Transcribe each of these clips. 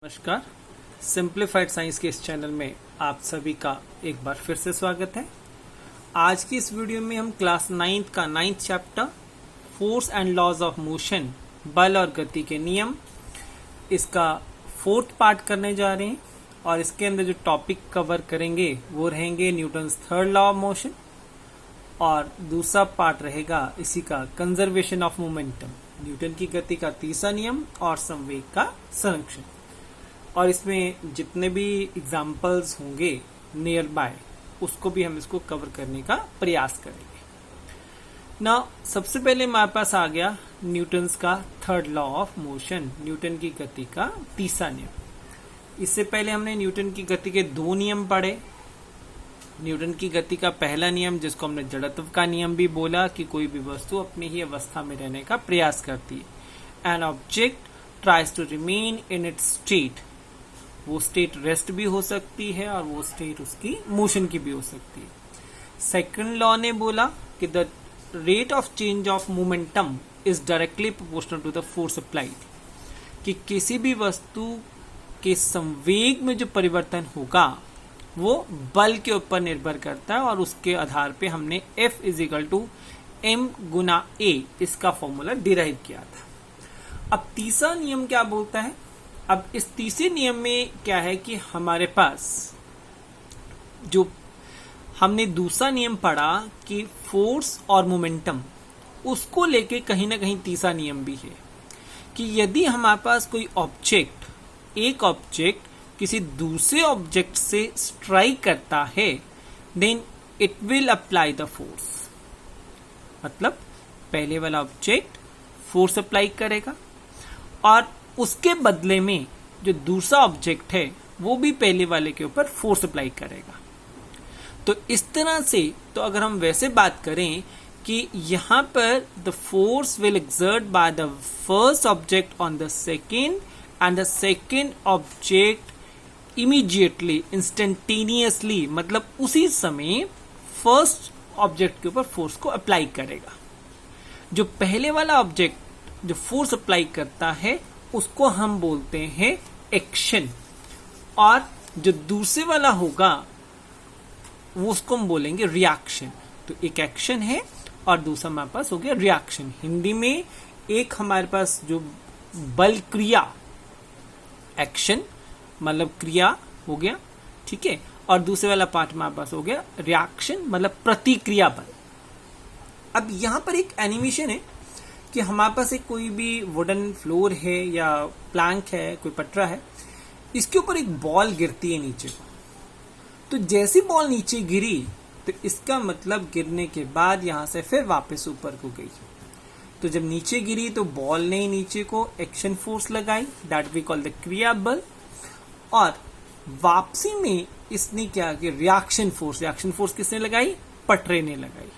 नमस्कार। Simplified science के इस चैनल में आप सभी का एक बार फिर से स्वागत है। आज की इस वीडियो में हम क्लास 9th का 9th chapter force and laws of motion, बल और गति के नियम, इसका 4th पार्ट करने जा रहे हैं। और इसके अंदर जो टॉपिक कवर करेंगे वो रहेंगे Newton's 3rd law of motion, और दूसरा पार्ट रहेगा इसी का कंजर्वेशन ऑफ मोमेंटम, न्यूटन की गति का तीसरा नियम और संवेग का संरक्षण। और इसमें जितने भी एग्जाम्पल्स होंगे नियर बाय उसको भी हम इसको कवर करने का प्रयास करेंगे। ना सबसे पहले हमारे पास आ गया न्यूटन्स का 3rd law of motion, Newton की गति का तीसरा नियम। इससे पहले हमने न्यूटन की गति के 2 नियम पढ़े। न्यूटन की गति का पहला नियम, जिसको हमने जड़त्व का नियम भी बोला, कि कोई भी वस्तु अपनी ही अवस्था में रहने का प्रयास करती है। An object tries to remain in its state, वो स्टेट रेस्ट भी हो सकती है और वो स्टेट उसकी मोशन की भी हो सकती है। सेकंड लॉ ने बोला कि the rate of change of momentum is directly proportional to the force applied, कि किसी भी वस्तु के संवेग में जो परिवर्तन होगा वो बल के ऊपर निर्भर करता है, और उसके आधार पे हमने F = m गुना A इसका फॉर्मूला डिराइव किया था। अब तीसरा नियम क्या बोलता है? अब इस तीसरे नियम में क्या है कि हमारे पास जो हमने दूसरा नियम पढ़ा कि फोर्स और मोमेंटम, उसको लेके कहीं ना कहीं तीसरा नियम भी है कि यदि हमारे पास कोई एक ऑब्जेक्ट किसी दूसरे ऑब्जेक्ट से स्ट्राइक करता है, then it will apply the force. मतलब पहले वाला ऑब्जेक्ट फोर्स अप्लाई करेगा और उसके बदले में जो दूसरा ऑब्जेक्ट है वो भी पहले वाले के ऊपर फोर्स अप्लाई करेगा। तो इस तरह से, तो अगर हम वैसे बात करें कि यहां पर the force will exert by the first object on the second and the second object immediately, instantaneously, मतलब उसी समय फर्स्ट ऑब्जेक्ट के ऊपर फोर्स को अप्लाई करेगा। जो पहले वाला ऑब्जेक्ट जो फोर्स अप्लाई करता है उसको हम बोलते हैं एक्शन, और जो दूसरे वाला होगा वो उसको हम बोलेंगे रिएक्शन। तो एक एक्शन है और दूसरा हमारे पास हो गया रिएक्शन। हिंदी में एक हमारे पास जो बल क्रिया, एक्शन मतलब क्रिया हो गया, ठीक है, और दूसरे वाला पार्ट हमारे पास हो गया रिएक्शन मतलब प्रतिक्रिया बल। अब यहां पर एक एनिमेशन है कि हमारे पास एक कोई भी वुडन फ्लोर है या प्लैंक है, कोई पटरा है, इसके ऊपर एक बॉल गिरती है नीचे को। तो जैसी बॉल नीचे गिरी तो इसका मतलब गिरने के बाद यहां से फिर वापस ऊपर को गई। तो जब नीचे गिरी तो बॉल ने नीचे को एक्शन फोर्स लगाई, दैट वी कॉल द क्रिया बल, और वापसी में इसने क्या किया, रिएक्शन फोर्स किसने लगाई? पटरे ने लगाई।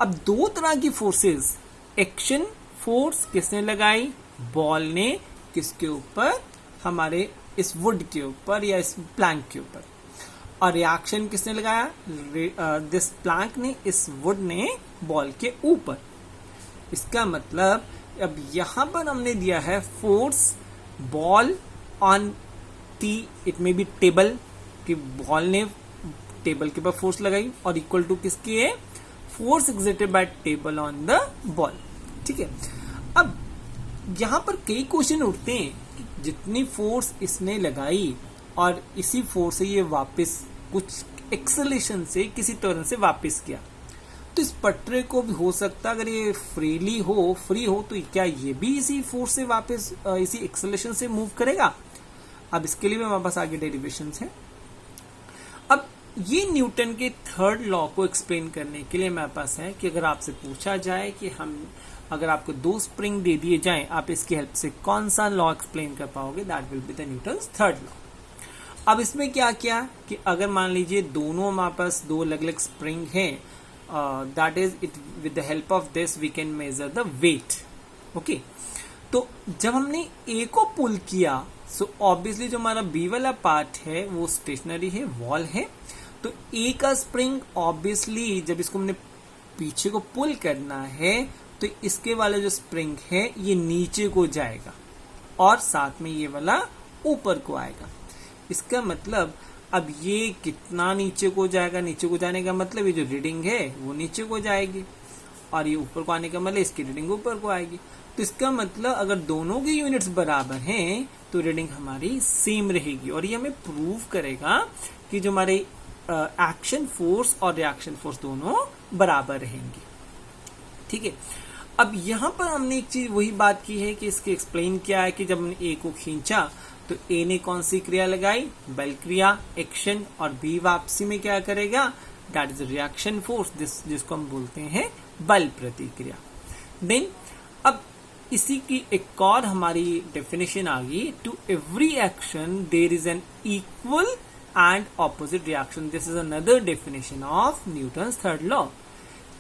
अब 2 तरह की फोर्सेस, एक्शन फोर्स किसने लगाई? बॉल ने किसके ऊपर? हमारे इस वुड के ऊपर या इस प्लैंक के ऊपर। और रिएक्शन किसने लगाया? दिस प्लैंक ने, इस वुड ने बॉल के ऊपर। इसका मतलब अब यहां पर हमने दिया है force ball on the, it may be table, कि बॉल ने टेबल के ऊपर फोर्स लगाई, और इक्वल टू किसकी है? Force exerted by table on the ball. ठीक है। अब यहां पर कई क्वेश्चन उठते हैं कि जितनी फोर्स इसने लगाई और इसी फोर्स से ये वापस कुछ एक्सेलेरेशन से किसी तरह से वापस किया, तो इस पटरे को भी हो सकता है, अगर ये फ्री हो तो क्या ये भी इसी फोर्स से वापस इसी एक्सेलेरेशन से मूव करेगा? अब इसके लिए भी हमारे पास आगे डेरिवेशंस हैं। अब ये न्यूटन के 3rd लॉ को एक्सप्लेन करने के लिए हमारे पास है कि अगर आपसे पूछा जाए कि अगर आपको 2 स्प्रिंग दे दिए जाएं, आप इसकी हेल्प से कौन सा लॉ एक्सप्लेन कर पाओगे? That will be the Newton's 3rd law. अब इसमें क्या किया कि अगर मान लीजिए दोनों हमारे पास 2 अलग अलग स्प्रिंग हैं, that is it, with the help of this we can measure the weight. Okay, तो जब हमने ए को पुल किया, सो ऑब्वियसली जो हमारा बी वाला पार्ट है वो स्टेशनरी है, वॉल है। तो ए का स्प्रिंग ऑब्वियसली जब इसको हमने पीछे को पुल करना है तो इसके वाला जो स्प्रिंग है ये नीचे को जाएगा, और साथ में ये वाला ऊपर को आएगा। इसका मतलब अब ये कितना नीचे को जाएगा, नीचे को जाने का मतलब ये जो रीडिंग है वो नीचे को जाएगी, और ये ऊपर को आने का मतलब इसकी रीडिंग ऊपर को आएगी। तो इसका मतलब अगर दोनों की यूनिट्स बराबर हैं तो रीडिंग हमारी सेम रहेगी, और ये हमें प्रूव करेगा कि जो हमारे एक्शन फोर्स और रिएक्शन फोर्स दोनों बराबर रहेंगी। ठीक है, अब यहां पर हमने एक चीज वही बात की है कि इसके एक्सप्लेन क्या है कि जब हमने ए को खींचा तो ए ने कौन सी क्रिया लगाई, बल क्रिया, एक्शन, और बी वापसी में क्या करेगा, दैट इज रिएक्शन फोर्स, जिसको हम बोलते हैं बल प्रतिक्रिया। देन अब इसी की एक और हमारी डेफिनेशन आ गई, to every action there is an equal and opposite reaction. This is another definition of Newton's third law.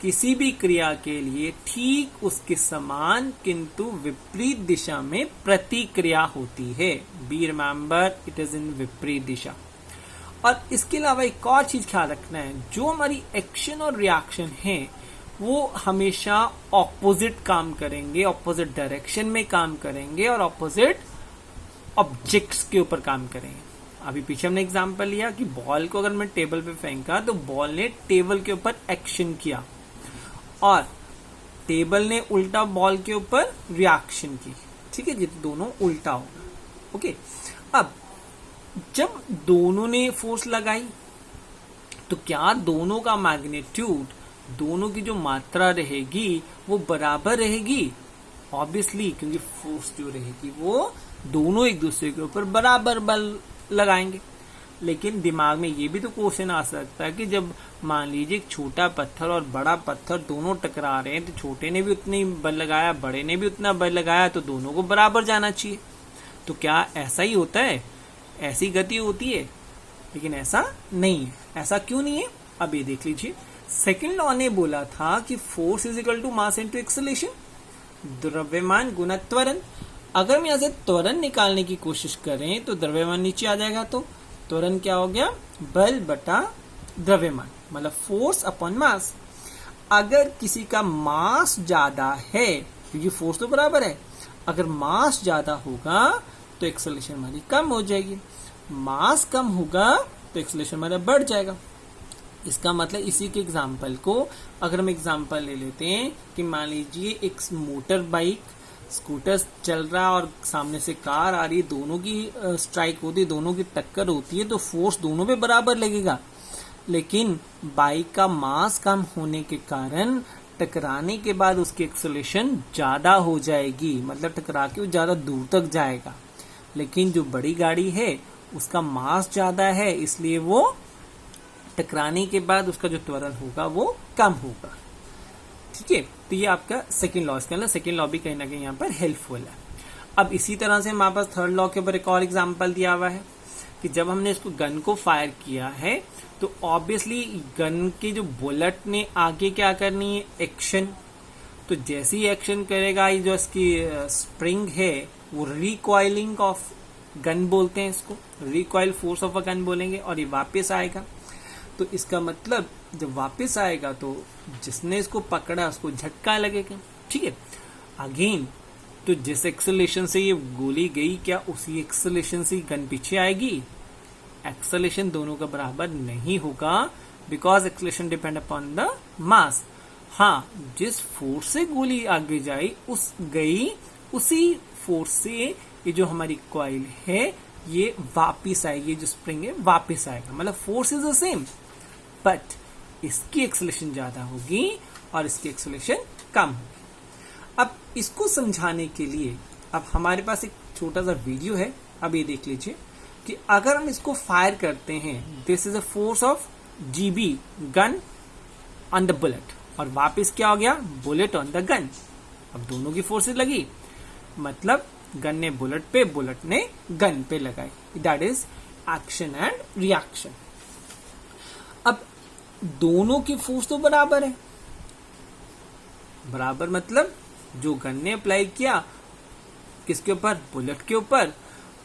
किसी भी क्रिया के लिए ठीक उसके समान किंतु विपरीत दिशा में प्रतिक्रिया होती है। Be remember, it is in विपरीत दिशा। और इसके अलावा एक और चीज ख्याल रखना है, जो हमारी एक्शन और रिएक्शन है वो हमेशा ऑपोजिट काम करेंगे, ऑपोजिट डायरेक्शन में काम करेंगे और ऑपोजिट ऑब्जेक्ट्स के ऊपर काम करेंगे। अभी पीछे हमने एग्जांपल लिया कि बॉल को अगर मैं टेबल पे फेंका तो बॉल ने टेबल के ऊपर एक्शन किया और टेबल ने उल्टा बॉल के ऊपर रिएक्शन की। ठीक है जी, तो दोनों उल्टा होगा। ओके, अब जब दोनों ने फोर्स लगाई तो क्या दोनों का मैग्नीट्यूड, दोनों की जो मात्रा रहेगी वो बराबर रहेगी? ऑब्वियसली, क्योंकि फोर्स जो रहेगी वो दोनों एक दूसरे के ऊपर बराबर बल लगाएंगे। लेकिन दिमाग में ये भी तो क्वेश्चन आ सकता है कि जब मान लीजिए एक छोटा पत्थर और बड़ा पत्थर दोनों टकरा रहे हैं तो छोटे ने भी उतनी बल लगाया, बड़े ने भी उतना बल लगाया, तो दोनों को बराबर जाना चाहिए। तो क्या ऐसा ही होता है? ऐसी गति होती है? लेकिन ऐसा नहीं है। ऐसा क्यों नहीं है? अब ये देख लीजिए, सेकेंड लॉ ने बोला था कि force is equal to mass into acceleration, द्रव्यमान गुना त्वरण। अगर हम यहां से त्वरण निकालने की कोशिश करें तो द्रव्यमान नीचे आ जाएगा, तो त्वरण क्या हो गया, बल बटा द्रव्यमान, मतलब फोर्स अपॉन मास। अगर किसी का मास ज्यादा है, क्योंकि फोर्स तो बराबर है, अगर मास ज्यादा होगा तो एक्सेलरेशन हमारी कम हो जाएगी, मास कम होगा तो एक्सेलरेशन हमारा बढ़ जाएगा। इसका मतलब इसी के एग्जाम्पल को अगर हम एग्जाम्पल ले लेते हैं कि मान लीजिए एक मोटर बाइक, स्कूटर चल रहा है और सामने से कार आ रही है, दोनों की स्ट्राइक होती है, दोनों की टक्कर होती है, तो फोर्स दोनों पे बराबर लगेगा। लेकिन बाइक का मास कम होने के कारण टकराने के बाद उसकी एक्सेलरेशन ज्यादा हो जाएगी, मतलब टकरा के वो ज्यादा दूर तक जाएगा। लेकिन जो बड़ी गाड़ी है उसका मास ज्यादा है, इसलिए वो टकराने के बाद उसका जो त्वरण होगा वो कम होगा। ठीक है, तो ये आपका सेकेंड लॉ। इसके अंदर सेकेंड लॉ भी कहीं ना कहीं यहाँ पर हेल्पफुल है। अब इसी तरह से हमारे पास थर्ड लॉ के ऊपर एक और एग्जांपल दिया हुआ है कि जब हमने इसको गन को फायर किया है तो ऑब्वियसली गन के जो बुलेट ने आगे क्या करनी है, एक्शन। तो जैसे ही एक्शन करेगा, ये जो इसकी स्प्रिंग है वो रिकॉइलिंग ऑफ गन बोलते हैं इसको, recoil force of a gun बोलेंगे, और ये वापस आएगा। तो इसका मतलब जब वापस आएगा तो जिसने इसको पकड़ा उसको झटका लगेगा। ठीक है, अगेन तो जिस एक्सेलरेशन से ये गोली गई, क्या उसी एक्सेलरेशन से गन पीछे आएगी? एक्सेलरेशन दोनों का बराबर नहीं होगा, because acceleration depend upon the mass. हाँ, जिस फोर्स से गोली आगे जाई उसी फोर्स से ये जो हमारी कॉइल है ये वापिस आएगी, जो स्प्रिंग है वापिस आएगा, मतलब force is the same, but इसकी एक्सेलरेशन ज्यादा होगी और इसकी एक्सेलरेशन कम होगी। अब इसको समझाने के लिए अब हमारे पास एक छोटा सा वीडियो है, अब ये देख लीजिए कि अगर हम इसको फायर करते हैं, this is a force of GB gun on the bullet, और वापस क्या हो गया, बुलेट ऑन द गन। अब दोनों की फोर्सेस लगी, मतलब गन ने बुलेट पे, बुलेट ने गन पे लगाई, that is action and reaction. अब दोनों की फोर्स तो बराबर है, बराबर मतलब जो गन ने अप्लाई किया किसके ऊपर, बुलेट के ऊपर,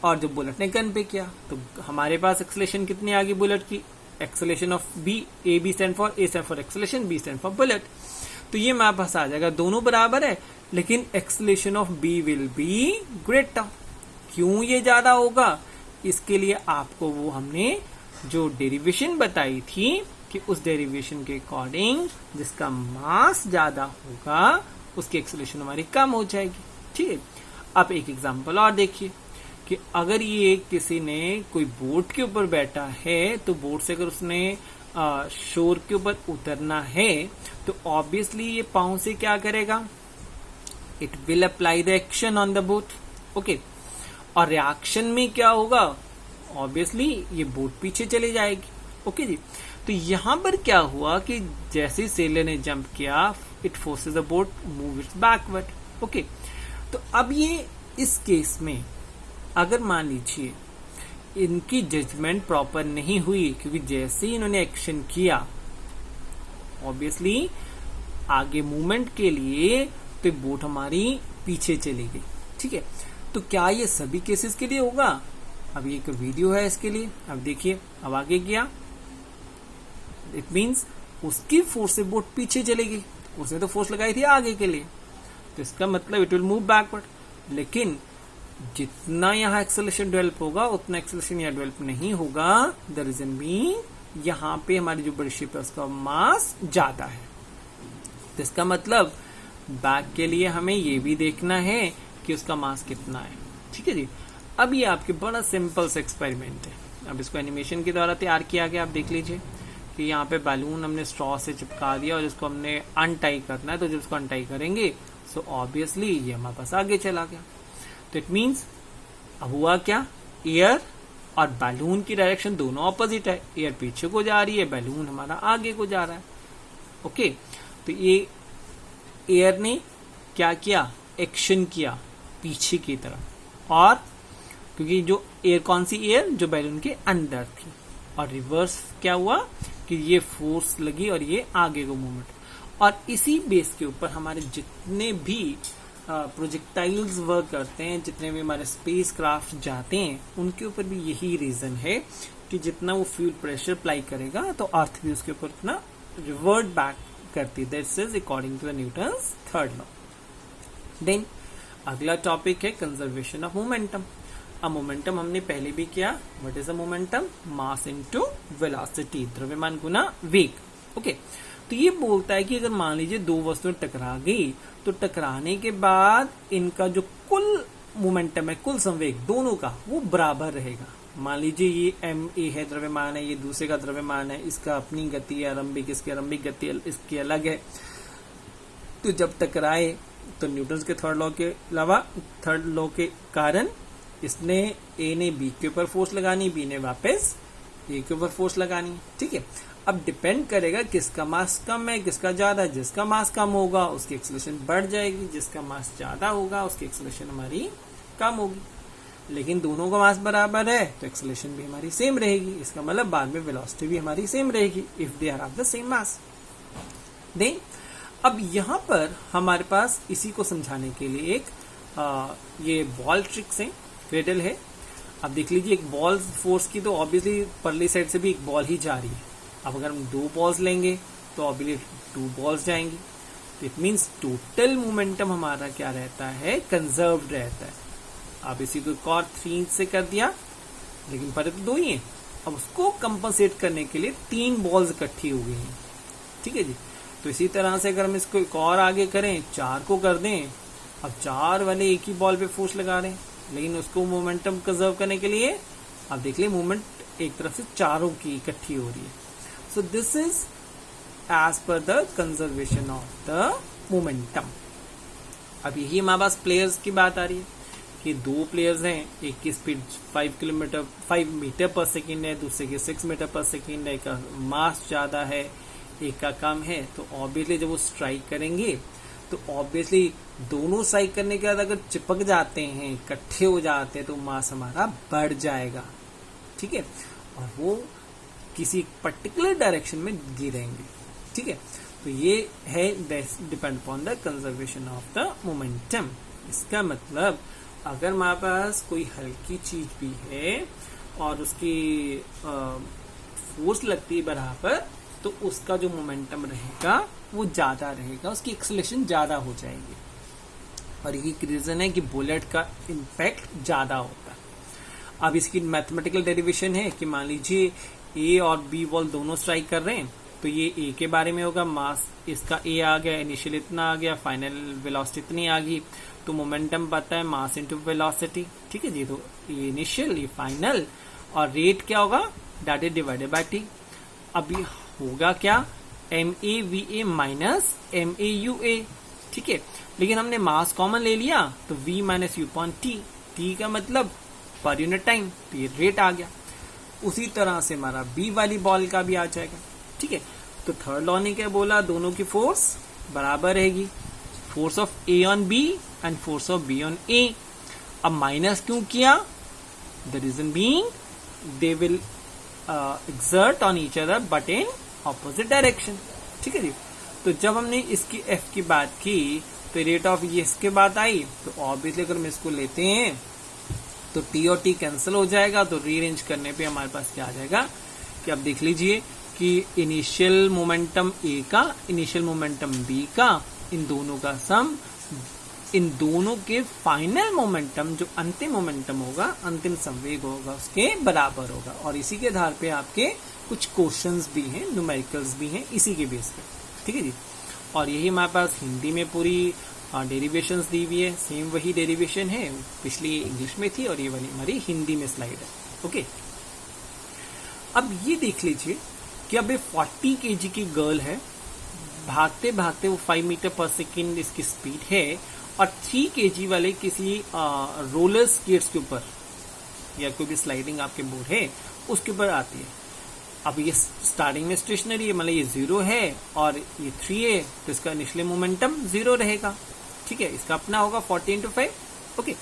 और जो बुलेट ने गन पे किया, तो हमारे पास एक्सेलरेशन कितनी आ गई बुलेट की, acceleration of B, A B stand for, A stand for acceleration, B stand for bullet. तो ये हमारे पास आ जाएगा, दोनों बराबर है, लेकिन acceleration of B will be greater. क्यों ये ज्यादा होगा, इसके लिए आपको वो हमने जो डेरिवेशन बताई थी कि उस डेरिवेशन के अकॉर्डिंग जिसका मास ज्यादा होगा उसकी एक्सेलरेशन हमारी कम हो जाएगी। ठीक है, अब एक एग्जांपल और देखिए कि अगर ये किसी ने कोई बोट के ऊपर बैठा है तो बोट से अगर उसने शोर के ऊपर उतरना है तो ऑब्वियसली ये पांव से क्या करेगा, it will apply the action on the boat. Okay, और रिएक्शन में क्या होगा, ऑब्वियसली ये बोट पीछे चली जाएगी। ओके जी, तो यहां पर क्या हुआ कि जैसे ही सेलर ने जंप किया it forces the boat move it's backward. Okay, तो अब ये इस केस में अगर मान लीजिए इनकी जजमेंट प्रॉपर नहीं हुई, क्योंकि जैसे ही इन्होंने एक्शन किया ऑब्वियसली आगे मूवमेंट के लिए तो बोट हमारी पीछे चली गई। ठीक है, तो क्या ये सभी केसेस के लिए होगा, अब ये एक वीडियो है इसके लिए। अब देखिए, अब आगे गया, इट मीन्स उसकी फोर्स से बोट पीछे चली गई, उसने तो फोर्स लगाई थी आगे के लिए, तो इसका मतलब इट विल मूव बैकवर्ड। लेकिन जितना यहाँ एक्सेलरेशन डेवलप होगा उतना एक्सेलरेशन यहाँ डेवलप नहीं होगा। द रीजन बीइंग यहाँ पे हमारी जो बड़ी शिप है उसका मास ज्यादा है। तो इसका मतलब बैक के लिए हमें ये भी देखना है कि उसका मास कितना है। ठीक है जी, अब ये आपके बड़ा सिंपल सा एक्सपेरिमेंट है। अब इसको एनिमेशन के द्वारा तैयार किया गया। आप देख लीजिए कि यहाँ पे बैलून हमने स्ट्रॉ से चिपका दिया और इसको हमने अनटाई करना है। तो जब इसको अनटाई करेंगे सो ऑब्वियसली ये हमारे पास आगे चला गया। तो इट मीन्स अब हुआ क्या, एयर और बैलून की डायरेक्शन दोनों ऑपोजिट है। एयर पीछे को जा रही है, बैलून हमारा आगे को जा रहा है। ओके, तो ये एयर ने क्या किया, एक्शन किया पीछे की तरफ, और क्योंकि जो एयर कौन सी एयर, जो बैलून के अंदर थी, और रिवर्स क्या हुआ कि ये फोर्स लगी और ये आगे को मूवमेंट। और इसी बेस के ऊपर हमारे जितने भी प्रोजेक्टाइल्स वर्क करते हैं, जितने भी हमारे स्पेस क्राफ्ट जाते हैं, उनके ऊपर भी यही रीजन है कि जितना वो फ्यूल प्रेशर अप्लाई करेगा तो अर्थ भी उसके ऊपर उतना रिवर्ट बैक करती है। That's is according to the Newton's third law. Then अगला टॉपिक है कंजर्वेशन ऑफ मोमेंटम। अब मोमेंटम हमने पहले भी किया। What is a momentum, mass into velocity, द्रव्यमान गुना वेग। ओके, तो ये बोलता है कि अगर मान लीजिए दो वस्तुएं टकरा गई तो टकराने के बाद इनका जो कुल मोमेंटम है, कुल संवेग दोनों का, वो बराबर रहेगा। मान लीजिए ये ma है द्रव्यमान है, ये दूसरे का द्रव्यमान है, इसका अपनी गति है आरंभिक, इसकी आरंभिक गति इसकी अलग है। तो जब टकराए तो न्यूटन के थर्ड लॉ के अलावा, थर्ड लॉ के कारण इसने ए ने बी के ऊपर फोर्स लगानी, बी ने वापस ए के ऊपर फोर्स लगानी। ठीक है, अब डिपेंड करेगा किसका मास कम है किसका ज्यादा है। जिसका मास कम होगा उसकी एक्सेलरेशन बढ़ जाएगी, जिसका मास ज्यादा होगा उसकी एक्सेलरेशन हमारी कम होगी। लेकिन दोनों का मास बराबर है तो एक्सेलरेशन भी हमारी सेम रहेगी। इसका मतलब बाद में वेलोसिटी भी हमारी सेम रहेगी if they are of the same mass. Then अब यहाँ पर हमारे पास इसी को समझाने के लिए एक ये बॉल ट्रिक्स है, क्रेडल है। अब देख लीजिए, एक बॉल फोर्स की तो ऑब्वियसली परली साइड से भी एक बॉल ही जा रही है। अब अगर हम दो बॉल्स लेंगे तो ऑब्वियसली 2 बॉल्स जाएंगी। तो इट मीन्स टोटल मोमेंटम हमारा क्या रहता है, कंजर्व्ड रहता है। अब इसी को एक और 3 से कर दिया, लेकिन पहले तो 2 ही है। अब उसको कंपनसेट करने के लिए 3 बॉल्स इकट्ठी हो गई हैं। ठीक है जी, तो इसी तरह से अगर हम इसको एक और आगे करें, 4 को कर दें। अब 4 वाले एक ही बॉल पे फोर्स लगा रहे हैं, लेकिन उसको मोमेंटम कंजर्व करने के लिए अब देख लिये मूवमेंट एक तरफ से चारों की इकट्ठी हो रही है। So this is as per the conservation of the momentum. अब यही हमारे पास प्लेयर्स की बात आ रही है कि 2 प्लेयर्स हैं, एक की स्पीड 5 मीटर पर सेकेंड है, दूसरे की 6 मीटर पर सेकेंड है। एक का मास ज्यादा है, एक का कम है। तो ऑब्वियसली जब वो स्ट्राइक करेंगे तो ऑब्वियसली दोनों स्ट्राइक करने के बाद अगर चिपक जाते हैं, इकट्ठे हो जाते हैं, तो मास हमारा बढ़ जाएगा। ठीक है, और वो किसी पर्टिकुलर डायरेक्शन में गिरेंगे। ठीक है, तो ये है depend upon the conservation of the momentum. इसका मतलब अगर हमारे पास कोई हल्की चीज भी है और उसकी फोर्स लगती है बराबर, तो उसका जो मोमेंटम रहेगा वो ज्यादा रहेगा, उसकी एक्सेलरेशन ज्यादा हो जाएगी। और यही रीजन है कि बुलेट का इम्पैक्ट ज्यादा होता है। अब इसकी मैथमेटिकल डेरिवेशन है कि मान लीजिए ए और बी बॉल दोनों स्ट्राइक कर रहे हैं, तो ये ए के बारे में होगा, मास इसका ए आ गया, इनिशियल इतना आ गया, फाइनल वेलोसिटी इतनी आ गई, तो मोमेंटम पता है मास इनटू वेलोसिटी, ठीक है जी। तो ये इनिशियल, ये फाइनल, और रेट क्या होगा, that is divided by t. अभी होगा क्या, m a v a minus m a u a, ठीक है। लेकिन हमने मास कॉमन ले लिया तो v minus U upon T, T का मतलब पर यूनिट टाइम, तो ये रेट आ गया। उसी तरह से हमारा बी वाली बॉल का भी आ जाएगा, ठीक है। तो थर्ड लॉ ने क्या बोला, दोनों की फोर्स बराबर रहेगी, force of A on B and force of B on A. अब माइनस क्यों किया, the reason being they will exert on each other but in opposite direction, ठीक है जी। तो जब हमने इसकी एफ की बात की तो रेट ऑफ ये इसके बाद आई, तो ऑब्वियसली अगर हम इसको लेते हैं तो टी और टी कैंसिल हो जाएगा, तो रीअरेंज करने पे हमारे पास क्या आ जाएगा कि अब देख लीजिए कि इनिशियल मोमेंटम ए का, इनिशियल मोमेंटम बी का, इन दोनों का सम, इन दोनों के फाइनल मोमेंटम, जो अंतिम मोमेंटम होगा, अंतिम संवेग होगा, उसके बराबर होगा। और इसी के आधार पे आपके कुछ क्वेश्चंस भी हैं, न्यूमेरिकल्स भी हैं इसी के बेस पे, ठीक है जी। और यही हमारे पास हिंदी में पूरी डेरिवेशंस दी हुई है, सेम वही डेरिवेशन है, पिछली इंग्लिश में थी और ये वाली हमारी हिंदी में स्लाइड है, ओके। अब ये देख लीजिए कि अब 40 kg की गर्ल है, भागते भागते वो 5 मीटर पर सेकेंड इसकी स्पीड है, और 3 kg वाले किसी रोलर स्केट्स के ऊपर या कोई भी स्लाइडिंग आपके बोर्ड है उसके ऊपर आती है। अब ये स्टार्टिंग में स्टेशनरी है, मतलब ये 0 है और ये 3 है, तो इसका इनिशियल मोमेंटम 0 रहेगा, ठीक है। इसका अपना होगा 40 into 5, ओके।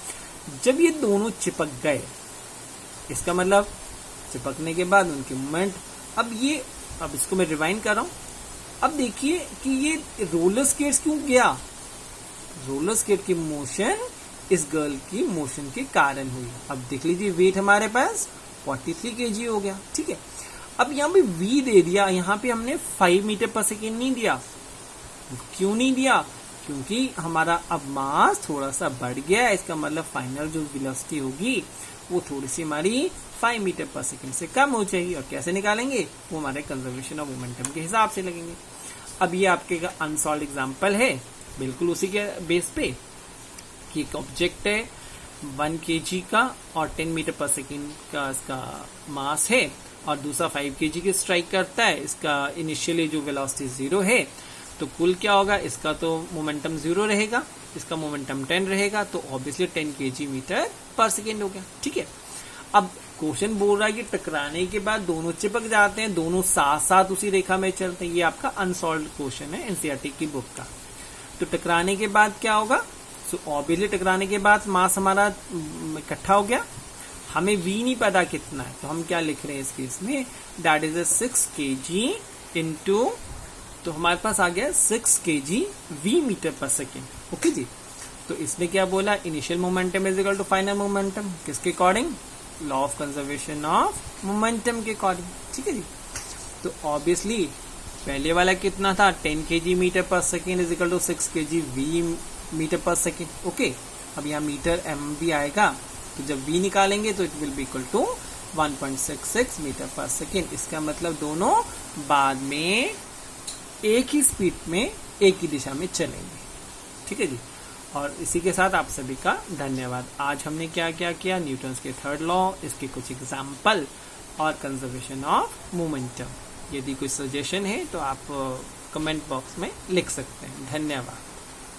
जब ये दोनों चिपक गए, इसका मतलब चिपकने के बाद उनके मोमेंट, अब इसको मैं रिवाइंड कर रहा हूं। अब देखिए कि ये रोलर स्केट्स क्यों गया, रोलर स्केट की मोशन इस गर्ल की मोशन के कारण हुई। अब देख लीजिए वेट हमारे पास 43 kg हो गया, ठीक है। अब यहाँ पे v दे दिया, यहाँ पे हमने 5 मीटर पर सेकेंड नहीं दिया। क्यों नहीं दिया, क्योंकि हमारा अब मास थोड़ा सा बढ़ गया है, इसका मतलब फाइनल जो वेलोसिटी होगी वो थोड़ी सी हमारी 5 मीटर पर सेकेंड से कम हो जाएगी। और कैसे निकालेंगे, वो हमारे कंजर्वेशन ऑफ मोमेंटम के हिसाब से लगेंगे। अब ये आपके अनसॉल्व एग्जाम्पल है, बिल्कुल उसी के बेस पे कि एक ऑब्जेक्ट है 1 kg का और 10 मीटर पर सेकेंड का इसका मास है, और दूसरा 5 kg की स्ट्राइक करता है, इसका इनिशियली जो वेलोसिटी 0 है, तो कुल क्या होगा, इसका तो मोमेंटम 0 रहेगा, इसका मोमेंटम 10 रहेगा, तो ऑब्वियसली 10 kg मीटर पर सेकेंड हो गया, ठीक है। अब क्वेश्चन बोल रहा है कि टकराने के बाद दोनों चिपक जाते हैं, दोनों साथ साथ उसी रेखा में चलते हैं। ये आपका अनसॉल्व क्वेश्चन है एनसीईआरटी की बुक का। तो टकराने के बाद क्या होगा, सो ऑब्वियसली टकराने के बाद मास हमारा इकट्ठा हो गया, हमें v नहीं पता कितना है, तो हम क्या लिख रहे हैं इस केस में, दैट इज 6 kg इंटू, तो हमारे पास आ गया 6 kg v मीटर पर सेकेंड, ओके जी। तो इसने क्या बोला, initial momentum is equal to final momentum, किसके according, law of conservation of momentum के अकॉर्डिंग, ठीक है जी। तो ऑब्वियसली पहले वाला कितना था, 10 kg मीटर पर second is equal to 6 kg v metre पर सेकेंड, ओके। अब यहाँ मीटर m भी आएगा, तो जब v निकालेंगे तो it will be equal to 1.66 metre पर सेकेंड। इसका मतलब दोनों बाद में एक ही स्पीड में एक ही दिशा में चलेंगे, ठीक है जी। और इसी के साथ आप सभी का धन्यवाद। आज हमने क्या क्या किया, न्यूटन्स के थर्ड लॉ, इसके कुछ एग्जाम्पल और कंजर्वेशन ऑफ मोमेंटम। यदि कोई सजेशन है तो आप कमेंट बॉक्स में लिख सकते हैं। धन्यवाद।